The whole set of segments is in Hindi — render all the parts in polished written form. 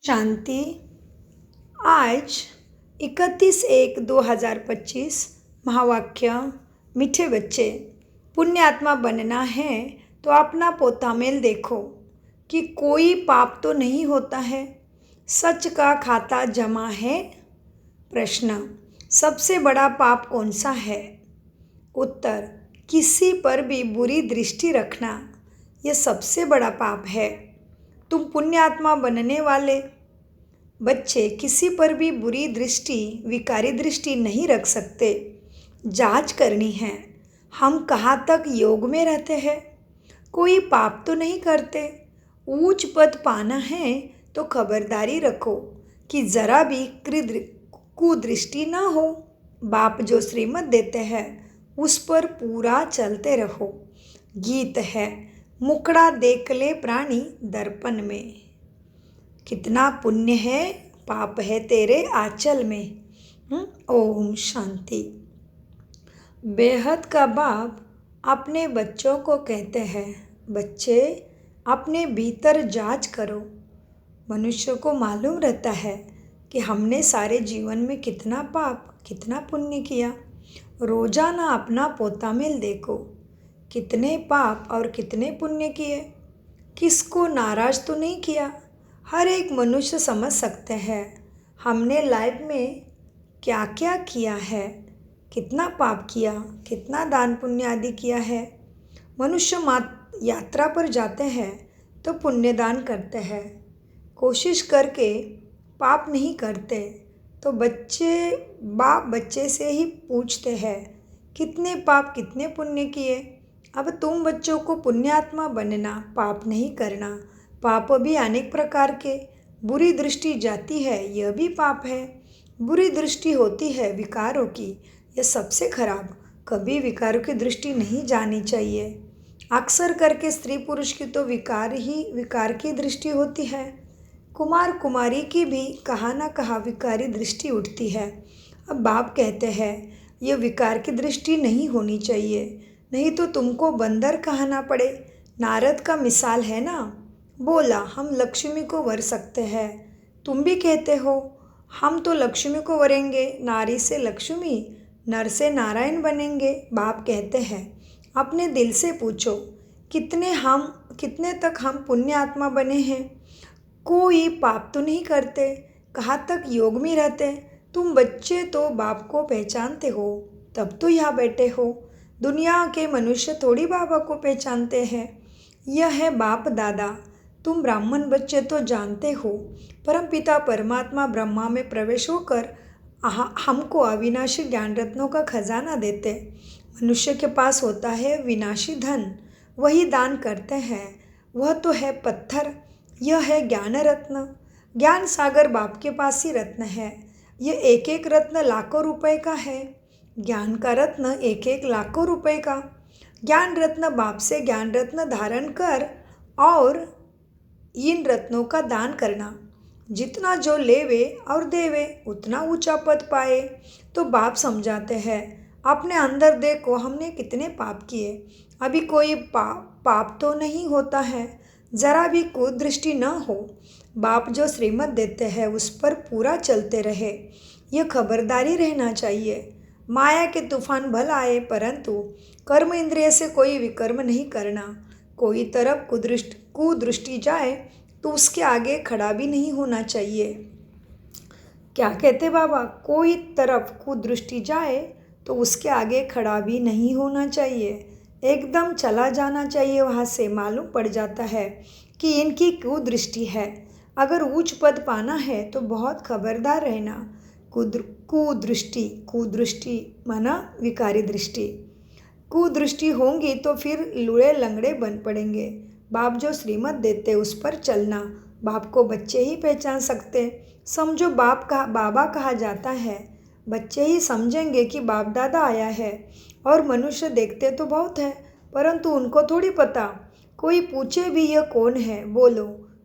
शांति। आज 31/1/2025 महावाक्य। मीठे बच्चे, पुण्य आत्मा बनना है तो अपना पोतामेल देखो कि कोई पाप तो नहीं होता है। सच का खाता जमा है। प्रश्न, सबसे बड़ा पाप कौन सा है? उत्तर, किसी पर भी बुरी दृष्टि रखना, यह सबसे बड़ा पाप है। तुम पुण्य आत्मा बनने वाले बच्चे किसी पर भी बुरी दृष्टि, विकारी दृष्टि नहीं रख सकते। जांच करनी है, हम कहाँ तक योग में रहते हैं। कोई पाप तो नहीं करते। ऊंच पद पाना है तो खबरदारी रखो कि जरा भी कुदृष्टि ना हो। बाप जो श्रीमत देते हैं उस पर पूरा चलते रहो। गीत है, मुकड़ा देख ले प्राणी दर्पण में। कितना पुण्य है, पाप है तेरे आंचल में। ओम शांति। बेहद का बाप अपने बच्चों को कहते हैं, बच्चे अपने भीतर जांच करो। मनुष्य को मालूम रहता है कि हमने सारे जीवन में कितना पाप कितना पुण्य किया। रोजाना अपना पोतामेल देखो, कितने पाप और कितने पुण्य किए। किसको नाराज तो नहीं किया। हर एक मनुष्य समझ सकते हैं हमने लाइफ में क्या क्या किया है, कितना पाप किया, कितना दान पुण्य आदि किया है। मनुष्य यात्रा पर जाते हैं तो पुण्यदान करते हैं, कोशिश करके पाप नहीं करते। तो बाप बच्चे से ही पूछते हैं कितने पाप कितने पुण्य किए। अब तुम बच्चों को पुण्यात्मा बनना, पाप नहीं करना। पाप भी अनेक प्रकार के। बुरी दृष्टि जाती है, यह भी पाप है। बुरी दृष्टि होती है विकारों की, यह सबसे खराब। कभी विकारों की दृष्टि नहीं जानी चाहिए। अक्सर करके स्त्री पुरुष की तो विकार की दृष्टि होती है। कुमार कुमारी की भी कहाँ ना कहाँ विकारी दृष्टि उठती है। अब बाप कहते हैं यह विकार की दृष्टि नहीं होनी चाहिए, नहीं तो तुमको बंदर कहना पड़े। नारद का मिसाल है ना, बोला हम लक्ष्मी को वर सकते हैं। तुम भी कहते हो हम तो लक्ष्मी को वरेंगे, नारी से लक्ष्मी, नर से नारायण बनेंगे। बाप कहते हैं अपने दिल से पूछो कितने तक हम पुण्य आत्मा बने हैं। कोई पाप तो नहीं करते, कहाँ तक योग में रहते। तुम बच्चे तो बाप को पहचानते हो, तब तो यहाँ बैठे हो। दुनिया के मनुष्य थोड़ी बाबा को पहचानते हैं। यह है बाप दादा। तुम ब्राह्मण बच्चे तो जानते हो परमपिता परमात्मा ब्रह्मा में प्रवेश होकर हमको अविनाशी ज्ञान रत्नों का खजाना देते। मनुष्य के पास होता है विनाशी धन, वही दान करते हैं। वह तो है पत्थर, यह है ज्ञान रत्न। ज्ञान सागर बाप के पास ही रत्न है। यह एक एक रत्न लाखों रुपए का है। ज्ञान का रत्न एक एक लाखों रुपए का। ज्ञान रत्न बाप से ज्ञान रत्न धारण कर और इन रत्नों का दान करना। जितना जो लेवे और देवे उतना ऊंचा पद पाए। तो बाप समझाते हैं अपने अंदर देखो हमने कितने पाप किए। अभी कोई पाप तो नहीं होता है, जरा भी कुदृष्टि न हो। बाप जो श्रीमत देते हैं उस पर पूरा चलते रहे, यह खबरदारी रहना चाहिए। माया के तूफान भल आए परंतु कर्म इंद्रिय से कोई विकर्म नहीं करना। कोई तरफ कुदृष्टि जाए तो उसके आगे खड़ा भी नहीं होना चाहिए। क्या कहते बाबा? कोई तरफ कुदृष्टि जाए तो उसके आगे खड़ा भी नहीं होना चाहिए, एकदम चला जाना चाहिए। वहाँ से मालूम पड़ जाता है कि इनकी कुदृष्टि है। अगर उच्च पद पाना है तो बहुत खबरदार रहना। कुदृष्टि माना विकारी दृष्टि। कुदृष्टि होंगी तो फिर लूड़े लंगड़े बन पड़ेंगे। बाप जो श्रीमत देते उस पर चलना। बाप को बच्चे ही पहचान सकते। समझो बाबा कहा जाता है, बच्चे ही समझेंगे कि बाप दादा आया है। और मनुष्य देखते तो बहुत है परंतु उनको थोड़ी पता। कोई पूछे भी यह कौन है, बोलो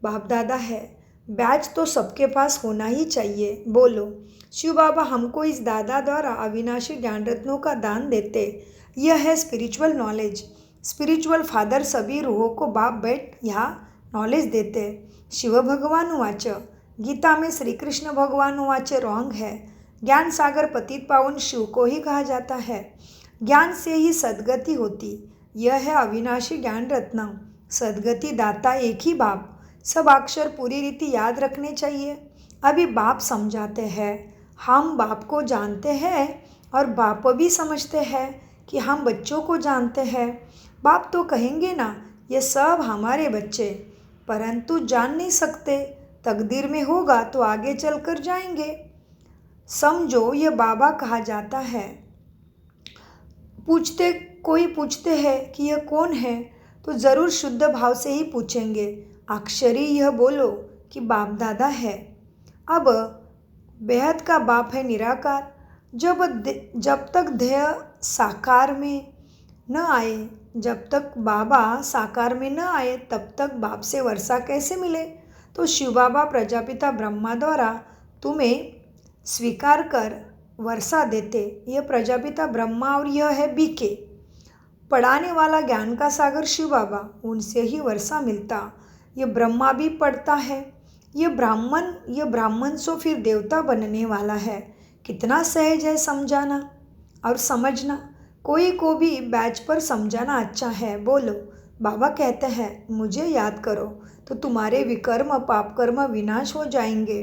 बाप दादा है। बैच तो सबके पास होना ही चाहिए, बोलो शिव बाबा हमको इस दादा द्वारा अविनाशी ज्ञान रत्नों का दान देते। यह है स्पिरिचुअल नॉलेज। स्पिरिचुअल फादर सभी रूहों को बाप बैठ यहाँ नॉलेज देते। शिव भगवान वाच गीता में श्री कृष्ण भगवान वाचे रॉन्ग है। ज्ञान सागर पतित पावन शिव को ही कहा जाता है। ज्ञान से ही सद्गति होती। यह है अविनाशी ज्ञान रत्न। सद्गति दाता एक ही बाप। सब अक्षर पूरी रीति याद रखने चाहिए। अभी बाप समझाते हैं। हम बाप को जानते हैं और बाप भी समझते हैं कि हम बच्चों को जानते हैं। बाप तो कहेंगे ना, ये सब हमारे बच्चे, परंतु जान नहीं सकते। तकदीर में होगा तो आगे चलकर जाएंगे। समझो ये बाबा कहा जाता है। कोई पूछते हैं कि यह कौन है, तो ज़रूर शुद्ध भाव से ही पूछेंगे। अक्षरी यह बोलो कि बाप दादा है। अब बेहद का बाप है निराकार। जब तक ध्येय साकार में न आए, जब तक बाबा साकार में न आए, तब तक बाप से वर्षा कैसे मिले। तो शिव बाबा प्रजापिता ब्रह्मा द्वारा तुम्हें स्वीकार कर वर्षा देते। यह प्रजापिता ब्रह्मा और यह है बीके, पढ़ाने वाला ज्ञान का सागर शिव बाबा, उनसे ही वर्षा मिलता। यह ब्रह्मा भी पढ़ता है। यह ब्राह्मण सो फिर देवता बनने वाला है। कितना सहज है समझाना और समझना। कोई को भी बैच पर समझाना अच्छा है। बोलो, बाबा कहते हैं मुझे याद करो तो तुम्हारे विकर्म पाप कर्म विनाश हो जाएंगे।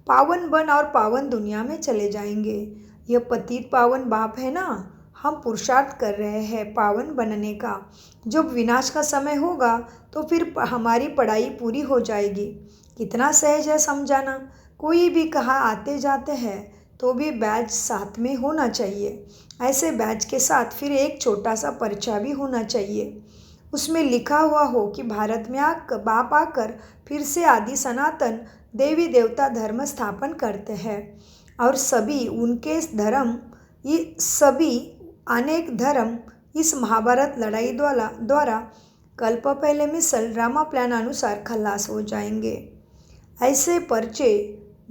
पावन बन और पावन दुनिया में चले जाएंगे। यह पतित पावन बाप है ना। हम पुरुषार्थ कर रहे हैं पावन बनने का। जब विनाश का समय होगा तो फिर हमारी पढ़ाई पूरी हो जाएगी। कितना सहज है समझाना। कोई भी कहा आते जाते हैं तो भी बैच साथ में होना चाहिए। ऐसे बैच के साथ फिर एक छोटा सा पर्चा भी होना चाहिए। उसमें लिखा हुआ हो कि भारत में बाप आकर फिर से आदि सनातन देवी देवता धर्म स्थापन करते हैं और सभी उनके धर्म, ये सभी अनेक धर्म इस महाभारत लड़ाई द्वारा कल्प पहले में ड्रामा प्लान अनुसार खलास हो जाएंगे। ऐसे पर्चे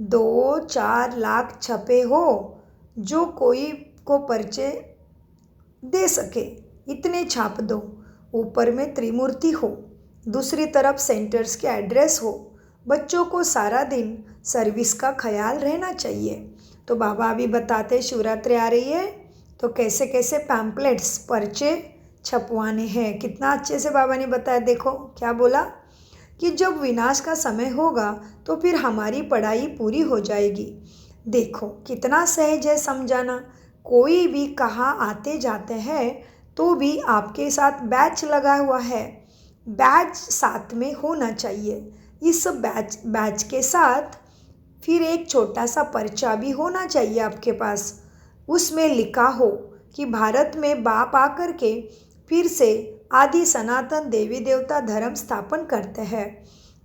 2-4 लाख छपे हो, जो कोई को पर्चे दे सके इतने छाप दो। ऊपर में त्रिमूर्ति हो, दूसरी तरफ सेंटर्स के एड्रेस हो। बच्चों को सारा दिन सर्विस का ख्याल रहना चाहिए। तो बाबा अभी बताते शिवरात्रि आ रही है तो कैसे कैसे पैम्पलेट्स पर्चे छपवाने हैं। कितना अच्छे से बाबा ने बताया। देखो क्या बोला कि जब विनाश का समय होगा तो फिर हमारी पढ़ाई पूरी हो जाएगी। देखो कितना सहज है समझाना। कोई भी कहाँ आते जाते हैं तो भी आपके साथ बैच लगा हुआ है। बैच साथ में होना चाहिए। इस बैच के साथ फिर एक छोटा सा पर्चा भी होना चाहिए आपके पास। उसमें लिखा हो कि भारत में बाप आकर के फिर से आदि सनातन देवी देवता धर्म स्थापन करते हैं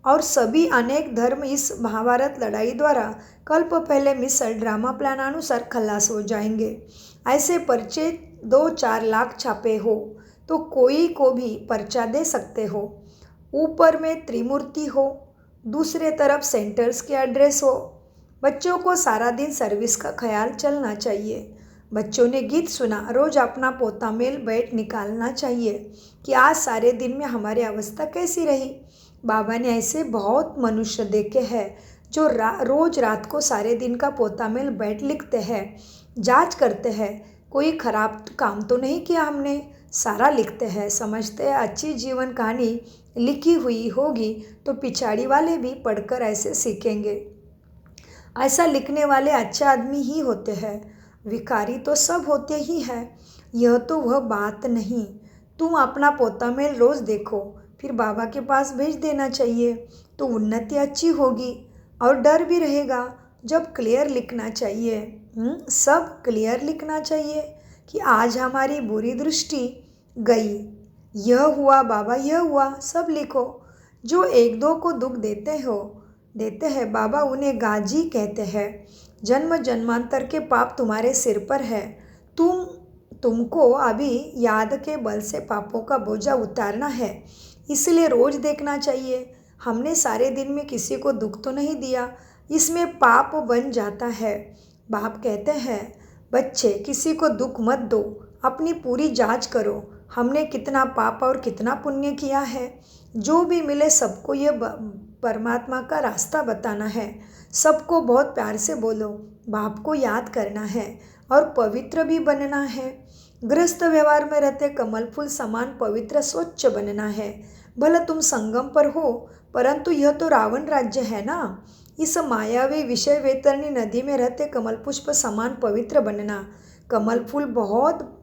और सभी अनेक धर्म इस महाभारत लड़ाई द्वारा कल्प पहले मिसल ड्रामा प्लान अनुसार खलास हो जाएंगे। ऐसे पर्चे 2-4 लाख छापे हो तो कोई को भी पर्चा दे सकते हो। ऊपर में त्रिमूर्ति हो, दूसरे तरफ सेंटर्स के एड्रेस हो। बच्चों को सारा दिन सर्विस का ख्याल चलना चाहिए। बच्चों ने गीत सुना, रोज़ अपना पोता मेल बैठ निकालना चाहिए कि आज सारे दिन में हमारी अवस्था कैसी रही। बाबा ने ऐसे बहुत मनुष्य देखे हैं जो रोज़ रात को सारे दिन का पोता मेल बैठ लिखते हैं, जांच करते हैं कोई खराब काम तो नहीं किया हमने, सारा लिखते हैं। समझते हैं अच्छी जीवन कहानी लिखी हुई होगी तो पिछाड़ी वाले भी पढ़कर ऐसे सीखेंगे। ऐसा लिखने वाले अच्छे आदमी ही होते हैं। विकारी तो सब होते ही हैं। यह तो वह बात नहीं। तुम अपना पोता मेल रोज़ देखो, फिर बाबा के पास भेज देना चाहिए तो उन्नति अच्छी होगी और डर भी रहेगा। जब क्लियर लिखना चाहिए, सब क्लियर लिखना चाहिए कि आज हमारी बुरी दृष्टि गई, यह हुआ बाबा, यह हुआ, सब लिखो। जो एक दो को दुख देते हैं बाबा उन्हें गाजी कहते हैं। जन्म जन्मांतर के पाप तुम्हारे सिर पर है। तुमको अभी याद के बल से पापों का बोझा उतारना है, इसलिए रोज़ देखना चाहिए। हमने सारे दिन में किसी को दुख तो नहीं दिया, इसमें पाप बन जाता है। बाप कहते हैं बच्चे किसी को दुख मत दो, अपनी पूरी जांच करो हमने कितना पाप और कितना पुण्य किया है। जो भी मिले सबको ये परमात्मा का रास्ता बताना है। सबको बहुत प्यार से बोलो, बाप को याद करना है और पवित्र भी बनना है। गृहस्थ व्यवहार में रहते कमल फूल समान पवित्र स्वच्छ बनना है। भले तुम संगम पर हो, परंतु यह तो रावण राज्य है ना। इस मायावी विषय वेतरणी नदी में रहते कमल पुष्प समान पवित्र बनना। कमल फूल बहुत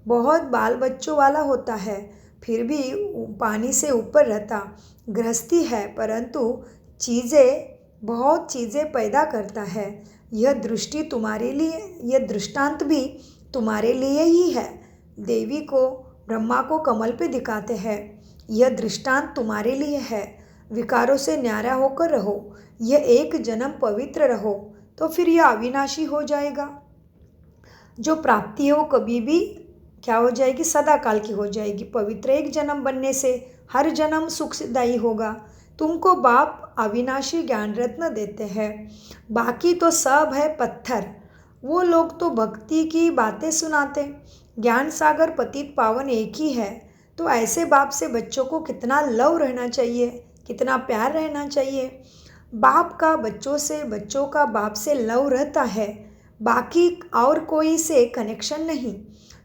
बहुत बाल बच्चों वाला होता है, फिर भी पानी से ऊपर रहता। गृहस्थी है, परंतु बहुत चीज़ें पैदा करता है। यह दृष्टि तुम्हारे लिए, यह दृष्टांत भी तुम्हारे लिए ही है। देवी को ब्रह्मा को कमल पे दिखाते हैं। यह दृष्टांत तुम्हारे लिए है। विकारों से न्यारा होकर रहो। यह एक जन्म पवित्र रहो, तो फिर यह अविनाशी हो जाएगा। जो प्राप्ति है वो कभी भी क्या हो जाएगी, सदा काल की हो जाएगी। पवित्र एक जन्म बनने से हर जन्म सुखदायी होगा। तुमको बाप अविनाशी ज्ञान रत्न देते हैं, बाकी तो सब है पत्थर। वो लोग तो भक्ति की बातें सुनाते। ज्ञान सागर पतित पावन एक ही है। तो ऐसे बाप से बच्चों को कितना लव रहना चाहिए, कितना प्यार रहना चाहिए। बाप का बच्चों से, बच्चों का बाप से लव रहता है, बाकी और कोई से कनेक्शन नहीं।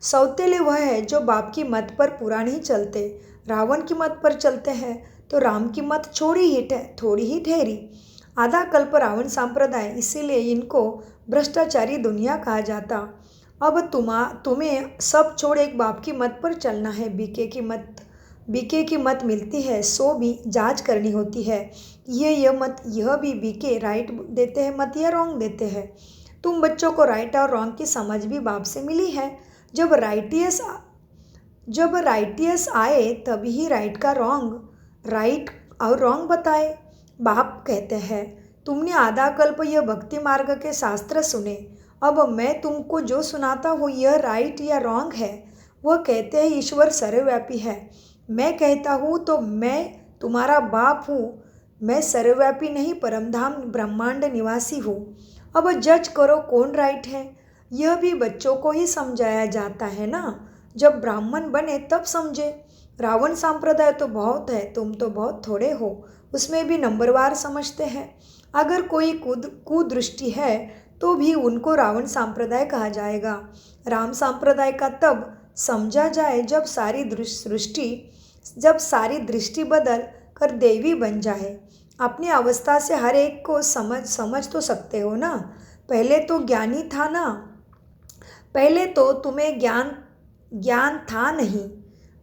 सौतेले वह है जो बाप की मत पर पूरा नहीं चलते। रावण की मत पर चलते हैं तो राम की मत थोड़ी ही ठहरी। आधा कल्प रावण सांप्रदाय, इसीलिए इनको भ्रष्टाचारी दुनिया कहा जाता। अब तुम्हें सब छोड़ एक बाप की मत पर चलना है। बीके की मत मिलती है, सो भी जांच करनी होती है। यह भी बीके राइट देते हैं मत या रॉन्ग देते हैं। तुम बच्चों को राइट और रॉन्ग की समझ भी बाप से मिली है। जब राइटियस आए तभी ही राइट और रॉन्ग बताए। बाप कहते हैं, तुमने आधा कल्प यह भक्ति मार्ग के शास्त्र सुने, अब मैं तुमको जो सुनाता हूँ यह राइट या रॉन्ग है। वह कहते हैं ईश्वर सर्वव्यापी है। मैं कहता हूँ तो मैं तुम्हारा बाप हूँ। मैं सर्वव्यापी नहीं, परमधाम ब्रह्मांड निवासी हूँ। अब जज करो कौन राइट है। यह भी बच्चों को ही समझाया जाता है ना। जब ब्राह्मण बने तब समझे। रावण संप्रदाय तो बहुत है, तुम तो बहुत थोड़े हो, उसमें भी नंबरवार समझते हैं। अगर कोई कुदृष्टि है तो भी उनको रावण संप्रदाय कहा जाएगा। राम संप्रदाय का तब समझा जाए जब सारी दृष्टि बदल कर देवी बन जाए। अपनी अवस्था से हर एक को समझ तो सकते हो ना। पहले तो ज्ञानी था ना, पहले तो तुम्हें ज्ञान था नहीं।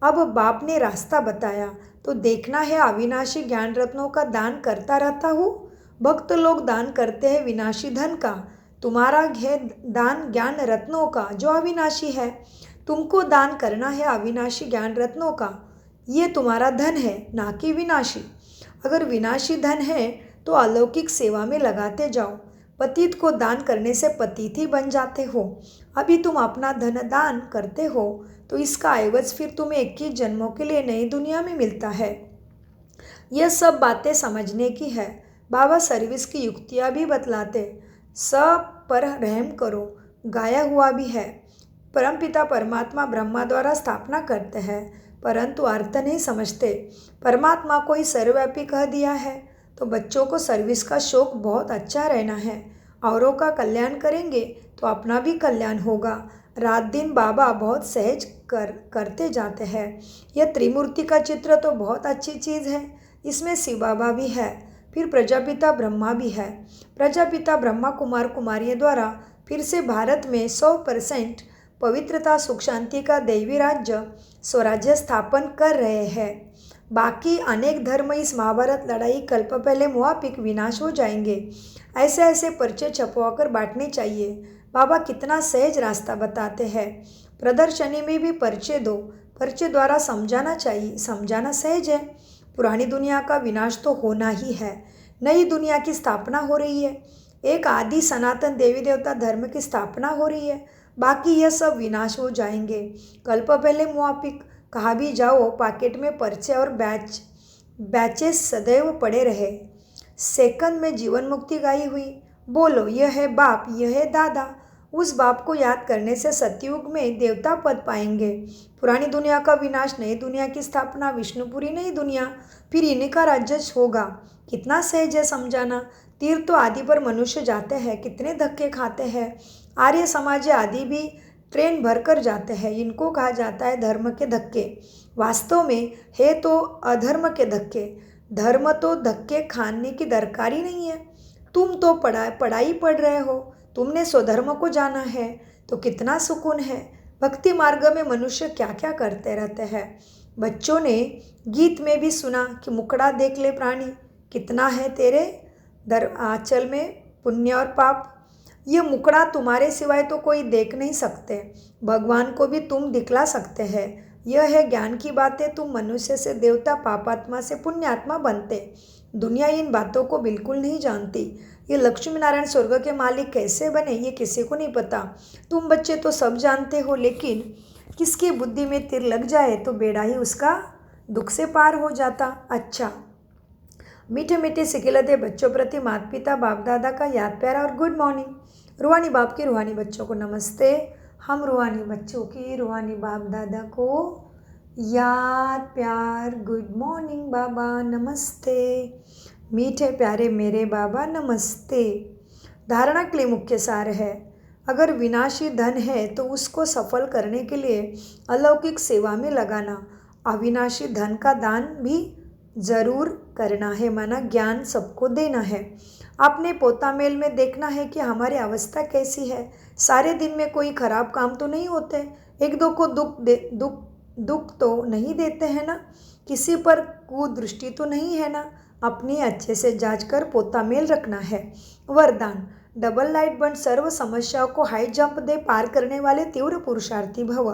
अब बाप ने रास्ता बताया तो देखना है। अविनाशी ज्ञान रत्नों का दान करता रहता हूँ। भक्त लोग दान करते हैं विनाशी धन का, तुम्हारा है दान ज्ञान रत्नों का जो अविनाशी है। तुमको दान करना है अविनाशी ज्ञान रत्नों का। ये तुम्हारा धन है, ना कि विनाशी। अगर विनाशी धन है तो अलौकिक सेवा में लगाते जाओ। पतित को दान करने से पतित ही बन जाते हो। अभी तुम अपना धन दान करते हो तो इसका एवज फिर तुम्हें 21 जन्मों के लिए नई दुनिया में मिलता है। यह सब बातें समझने की है। बाबा सर्विस की युक्तियाँ भी बतलाते। सब पर रहम करो गाया हुआ भी है। परमपिता परमात्मा ब्रह्मा द्वारा स्थापना करते हैं, परंतु अर्थ नहीं समझते। परमात्मा को ही सर्वव्यापी कह दिया है तो बच्चों को सर्विस का शौक बहुत अच्छा रहना है। औरों का कल्याण करेंगे तो अपना भी कल्याण होगा। रात दिन बाबा बहुत सहज करते जाते हैं। यह त्रिमूर्ति का चित्र तो बहुत अच्छी चीज़ है। इसमें शिव बाबा भी है, फिर प्रजापिता ब्रह्मा भी है। प्रजापिता ब्रह्मा कुमार कुमारियों द्वारा फिर से भारत में 100% पवित्रता सुख शांति का दैवी राज्य स्वराज्य स्थापन कर रहे हैं। बाकी अनेक धर्म इस महाभारत लड़ाई कल्प पहले मुआफिक विनाश हो जाएंगे। ऐसे पर्चे छपवाकर बांटने चाहिए। बाबा कितना सहज रास्ता बताते हैं। प्रदर्शनी में भी पर्चे दो। पर्चे द्वारा समझाना चाहिए, समझाना सहज है। पुरानी दुनिया का विनाश तो होना ही है, नई दुनिया की स्थापना हो रही है। एक आदि सनातन देवी देवता धर्म की स्थापना हो रही है। बाकी यह सब विनाश हो जाएंगे। कल्प पहले मुआफिक कहा भी जाओ, पॉकेट में पर्चे और बैचेस सदैव पड़े रहे। सेकंड में जीवन मुक्ति गाई हुई। बोलो यह है बाप, यह है दादा। उस बाप को याद करने से सतयुग में देवता पद पाएंगे। पुरानी दुनिया का विनाश, नई दुनिया की स्थापना, विष्णुपुरी नई दुनिया, फिर इन्हीं का राज्य होगा। कितना सहज है समझाना। तीर्थ तो आदि पर मनुष्य जाते हैं, कितने धक्के खाते हैं। आर्य समाज आदि भी ट्रेन भरकर जाते हैं। इनको कहा जाता है धर्म के धक्के। वास्तव में है तो अधर्म के धक्के। धर्म तो धक्के खाने की दरकार ही नहीं है। तुम तो पढ़ाई पढ़ रहे हो, तुमने स्वधर्म को जाना है तो कितना सुकून है। भक्ति मार्ग में मनुष्य क्या क्या करते रहते हैं। बच्चों ने गीत में भी सुना कि मुकड़ा देख ले प्राणी, कितना है तेरे आंचल में पुण्य और पाप। ये मुकड़ा तुम्हारे सिवाय तो कोई देख नहीं सकते। भगवान को भी तुम दिखला सकते हैं। यह है ज्ञान की बातें। तुम मनुष्य से देवता, पापात्मा से पुण्यात्मा बनते। दुनिया इन बातों को बिल्कुल नहीं जानती। ये लक्ष्मी नारायण स्वर्ग के मालिक कैसे बने ये किसी को नहीं पता। तुम बच्चे तो सब जानते हो, लेकिन किसकी बुद्धि में तीर लग जाए तो बेड़ा ही उसका दुख से पार हो जाता। अच्छा, मीठे मीठे सिकिलते बच्चों प्रति माता पिता बाप दादा का याद प्यारा और गुड मॉर्निंग। रूहानी बाप की रूहानी बच्चों को नमस्ते। हम रूहानी बच्चों की रूहानी बाप दादा को याद प्यार गुड मॉर्निंग बाबा नमस्ते। मीठे प्यारे मेरे बाबा नमस्ते। धारणा के लिए मुख्य सार है, अगर विनाशी धन है तो उसको सफल करने के लिए अलौकिक सेवा में लगाना। अविनाशी धन का दान भी जरूर करना है, माना ज्ञान सबको देना है। आपने पोता मेल में देखना है कि हमारी अवस्था कैसी है। सारे दिन में कोई खराब काम तो नहीं होते, एक दो को दुख तो नहीं देते हैं ना, किसी पर कुदृष्टि तो नहीं है ना। अपनी अच्छे से जांच कर पोता मेल रखना है। वरदान, डबल लाइट बन सर्व समस्याओं को हाई जंप दे पार करने वाले तीव्र पुरुषार्थी भव।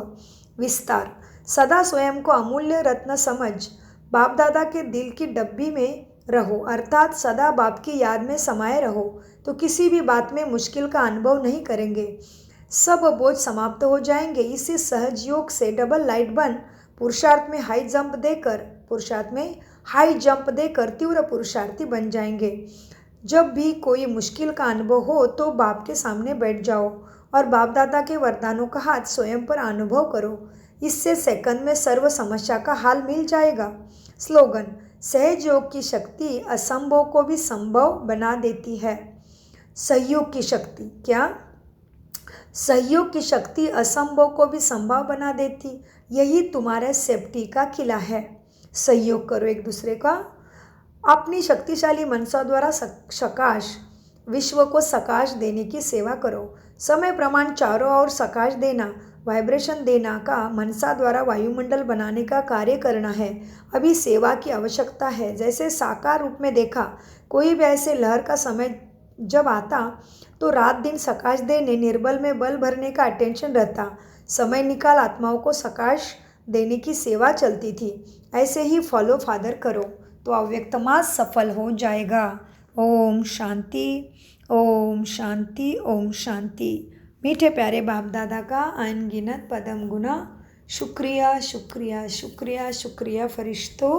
विस्तार, सदा स्वयं को अमूल्य रत्न समझ बाप दादा के दिल की डब्बी में रहो, अर्थात सदा बाप की याद में समाये रहो तो किसी भी बात में मुश्किल का अनुभव नहीं करेंगे। सब बोझ समाप्त हो जाएंगे। इसी सहज योग से डबल लाइट बन पुरुषार्थ में हाई जंप देकर तीव्र पुरुषार्थी बन जाएंगे। जब भी कोई मुश्किल का अनुभव हो तो बाप के सामने बैठ जाओ और बाप दादा के वरदानों का हाथ स्वयं पर अनुभव करो। इससे सेकंड में सर्व समस्या का हाल मिल जाएगा। स्लोगन, सहज योग की शक्ति असंभव को भी संभव बना देती है। सहयोग की शक्ति, क्या सहयोग की शक्ति असंभव को भी संभव बना देती। यही तुम्हारे सेफ्टी का किला है। सहयोग करो एक दूसरे का। अपनी शक्तिशाली मनसा द्वारा विश्व को सकाश देने की सेवा करो। समय प्रमाण चारों ओर सकाश देना, वाइब्रेशन देना का मनसा द्वारा वायुमंडल बनाने का कार्य करना है। अभी सेवा की आवश्यकता है। जैसे साकार रूप में देखा, कोई भी ऐसे लहर का समय जब आता तो रात दिन सकाश देने, निर्बल में बल भरने का अटेंशन रहता। समय निकाल आत्माओं को सकाश देने की सेवा चलती थी। ऐसे ही फॉलो फादर करो तो अव्यक्त मास सफल हो जाएगा। ओम शांति, ओम शांति, ओम शांति। मीठे प्यारे बाप दादा का अनगिनत पदम गुना शुक्रिया शुक्रिया शुक्रिया शुक्रिया फरिश्तों।